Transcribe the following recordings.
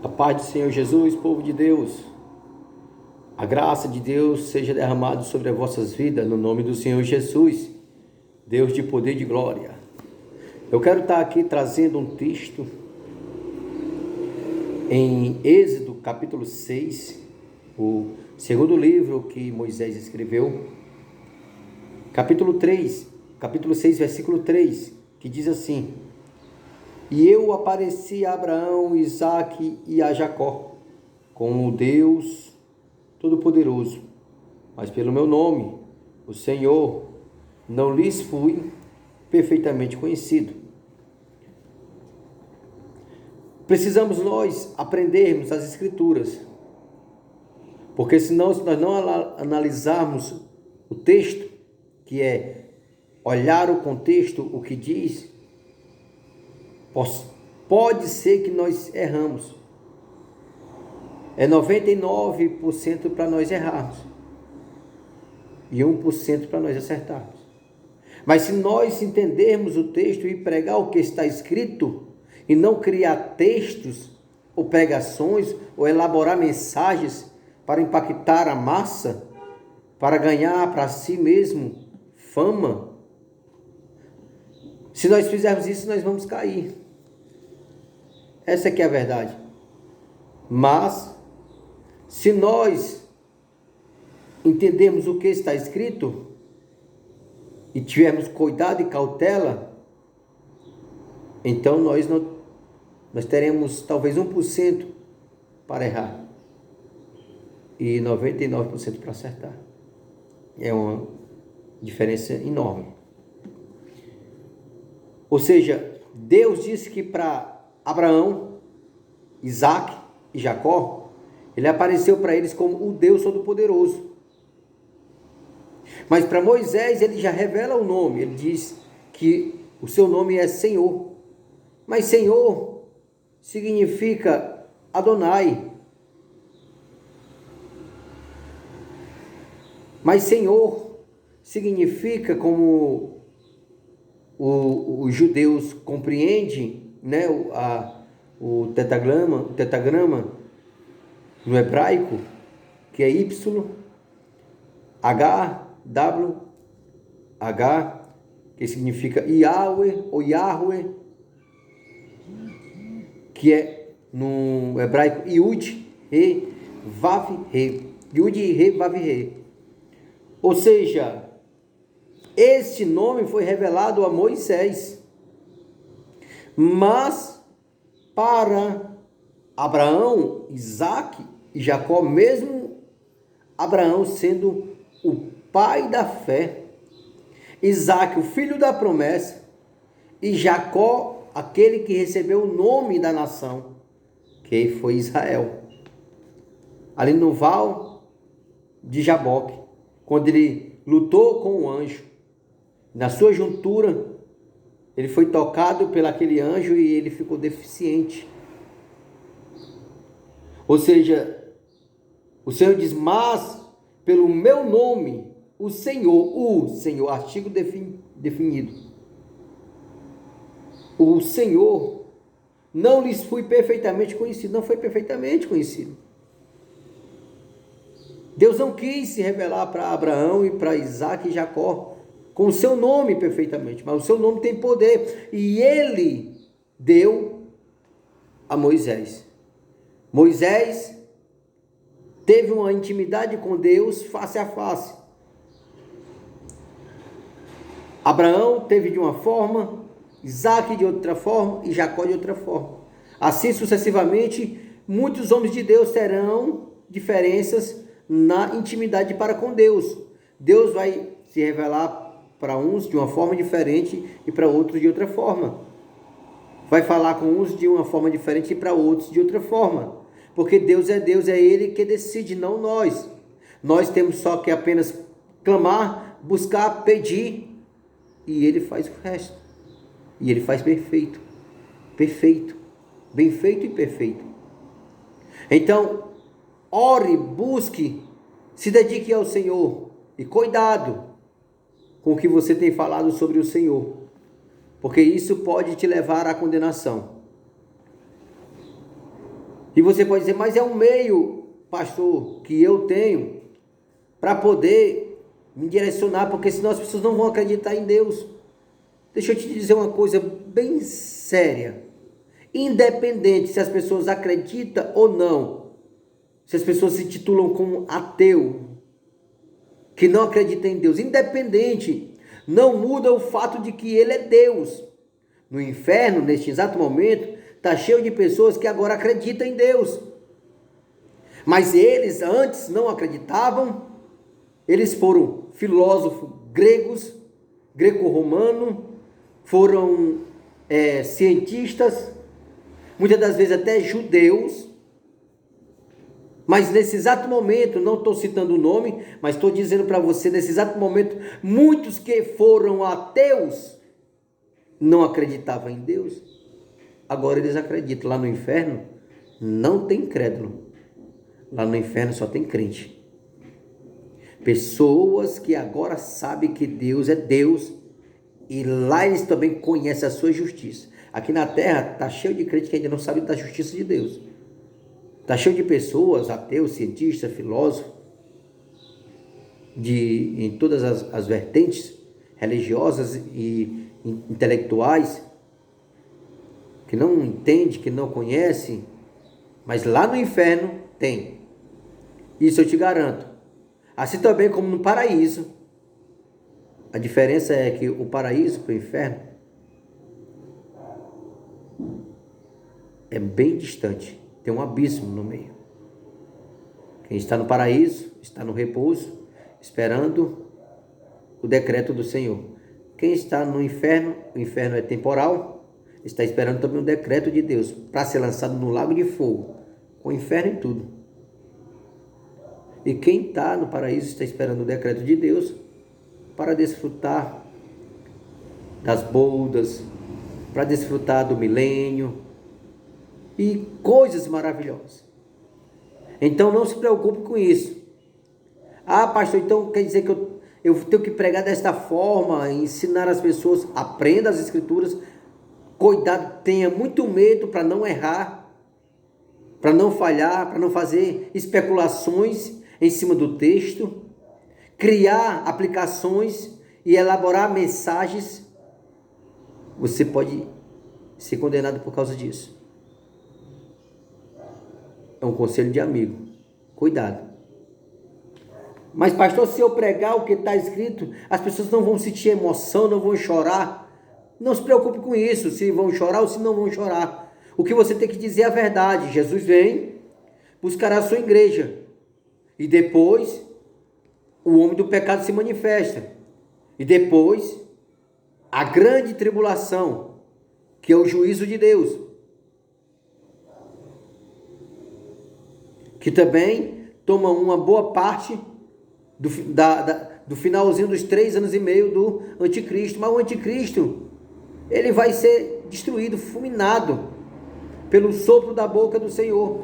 A paz do Senhor Jesus, povo de Deus. A graça de Deus seja derramada sobre as vossas vidas, no nome do Senhor Jesus, Deus de poder e de glória. Eu quero estar aqui trazendo um texto em Êxodo, capítulo 6, o segundo livro que Moisés escreveu, capítulo 6, versículo 3, que diz assim: E eu apareci a Abraão, Isaque e a Jacó, como Deus Todo-Poderoso, mas pelo meu nome, o Senhor, não lhes fui perfeitamente conhecido. Precisamos nós aprendermos as Escrituras, porque senão, se nós não analisarmos o texto, que é olhar o contexto, o que diz, pode ser que nós erramos. É 99% para nós errarmos e 1% para nós acertarmos. Mas se nós entendermos o texto e pregar o que está escrito, e não criar textos ou pregações ou elaborar mensagens para impactar a massa, para ganhar para si mesmo fama, se nós fizermos isso, nós vamos cair. Essa aqui é a verdade. Mas se nós entendermos o que está escrito e tivermos cuidado e cautela, então nós teremos talvez 1% para errar e 99% para acertar. É uma diferença enorme. Ou seja, Deus disse que para Abraão, Isaque e Jacó, ele apareceu para eles como o Deus Todo-Poderoso. Mas para Moisés ele já revela o nome. Ele diz que o seu nome é Senhor. Mas Senhor significa Adonai. Mas Senhor significa, como os judeus compreendem, né, o tetragrama no hebraico, que é Y, H, W, H, que significa Yahweh ou Yahweh, que é no hebraico Yud, He, Vav, He. Yud, He, Vav, He. Ou seja, este nome foi revelado a Moisés, mas para Abraão, Isaque e Jacó, mesmo Abraão sendo o pai da fé, Isaque o filho da promessa e Jacó aquele que recebeu o nome da nação, que foi Israel. Ali no val de Jaboque, quando ele lutou com o anjo, na sua juntura, ele foi tocado pelo aquele anjo e ele ficou deficiente. Ou seja, o Senhor diz: mas pelo meu nome, o Senhor, artigo definido, o Senhor, não lhes fui perfeitamente conhecido. Não foi perfeitamente conhecido. Deus não quis se revelar para Abraão e para Isaque e Jacó com o seu nome perfeitamente, mas o seu nome tem poder, e ele deu a Moisés. Moisés teve uma intimidade com Deus face a face. Abraão teve de uma forma, Isaque de outra forma e Jacó de outra forma. Assim sucessivamente, muitos homens de Deus terão diferenças na intimidade para com Deus. Deus vai se revelar para uns de uma forma diferente e para outros de outra forma. Vai falar com uns de uma forma diferente e para outros de outra forma. Porque Deus, é Ele que decide, não nós. Nós temos só que apenas clamar, buscar, pedir, e Ele faz o resto. E Ele faz perfeito. Perfeito. Bem feito e perfeito. Então, ore, busque, se dedique ao Senhor. E cuidado com o que você tem falado sobre o Senhor, porque isso pode te levar à condenação. E você pode dizer, mas é um meio, pastor, que eu tenho para poder me direcionar, porque senão as pessoas não vão acreditar em Deus. Deixa eu te dizer uma coisa bem séria. Independente se as pessoas acreditam ou não, se as pessoas se titulam como ateu, que não acredita em Deus, independente, não muda o fato de que Ele é Deus. No inferno, neste exato momento, está cheio de pessoas que agora acreditam em Deus. Mas eles antes não acreditavam, eles foram filósofos gregos, greco-romano, foram cientistas, muitas das vezes até judeus. Mas nesse exato momento, não estou citando o nome, mas estou dizendo para você, nesse exato momento, muitos que foram ateus não acreditavam em Deus. Agora eles acreditam. Lá no inferno não tem crédulo. Lá no inferno só tem crente. Pessoas que agora sabem que Deus é Deus e lá eles também conhecem a sua justiça. Aqui na terra está cheio de crente que ainda não sabe da justiça de Deus. Está cheio de pessoas, ateus, cientistas, filósofos, em todas as vertentes religiosas e intelectuais, que não entende, que não conhece, mas lá no inferno tem. Isso eu te garanto. Assim também como no paraíso. A diferença é que o paraíso para o inferno é bem distante. Tem um abismo no meio. Quem está no paraíso está no repouso, esperando o decreto do Senhor. Quem está no inferno, o inferno é temporal, está esperando também o decreto de Deus para ser lançado no lago de fogo, com o inferno e tudo. E quem está no paraíso está esperando o decreto de Deus para desfrutar das boldas, para desfrutar do milênio e coisas maravilhosas. Então não se preocupe com isso. Ah, pastor, então quer dizer que eu tenho que pregar desta forma, ensinar as pessoas, aprenda as escrituras, cuidado, tenha muito medo para não errar, para não falhar, para não fazer especulações em cima do texto, criar aplicações e elaborar mensagens. Você pode ser condenado por causa disso. É um conselho de amigo. Cuidado. Mas pastor, se eu pregar o que está escrito, as pessoas não vão sentir emoção, não vão chorar. Não se preocupe com isso, se vão chorar ou se não vão chorar. O que você tem que dizer é a verdade. Jesus vem, buscará a sua igreja. E depois, o homem do pecado se manifesta. E depois, a grande tribulação, que é o juízo de Deus. Que também toma uma boa parte do finalzinho dos 3 anos e meio do anticristo. Mas o anticristo, ele vai ser destruído, fulminado pelo sopro da boca do Senhor.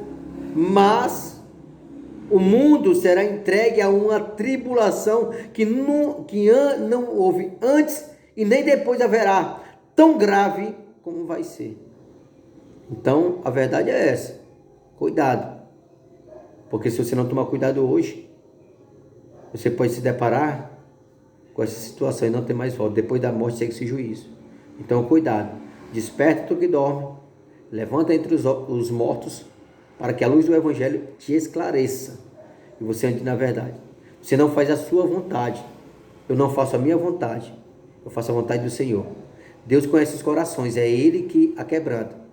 Mas o mundo será entregue a uma tribulação que não houve antes e nem depois haverá, tão grave como vai ser. Então a verdade é essa. Cuidado. Porque se você não tomar cuidado hoje, você pode se deparar com essa situação e não ter mais volta. Depois da morte segue esse juízo. Então cuidado. Desperta tu que dorme. Levanta entre os mortos, para que a luz do Evangelho te esclareça. E você ande na verdade. Você não faz a sua vontade. Eu não faço a minha vontade. Eu faço a vontade do Senhor. Deus conhece os corações. É Ele que a quebranta.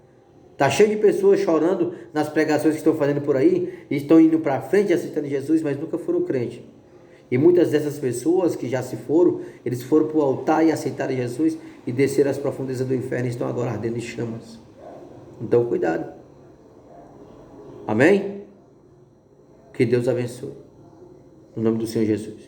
Está cheio de pessoas chorando nas pregações que estão fazendo por aí, e estão indo para frente aceitando Jesus, mas nunca foram crente. E muitas dessas pessoas que já se foram, eles foram para o altar e aceitaram Jesus e desceram às profundezas do inferno e estão agora ardendo em chamas. Então cuidado. Amém? Que Deus abençoe. No nome do Senhor Jesus.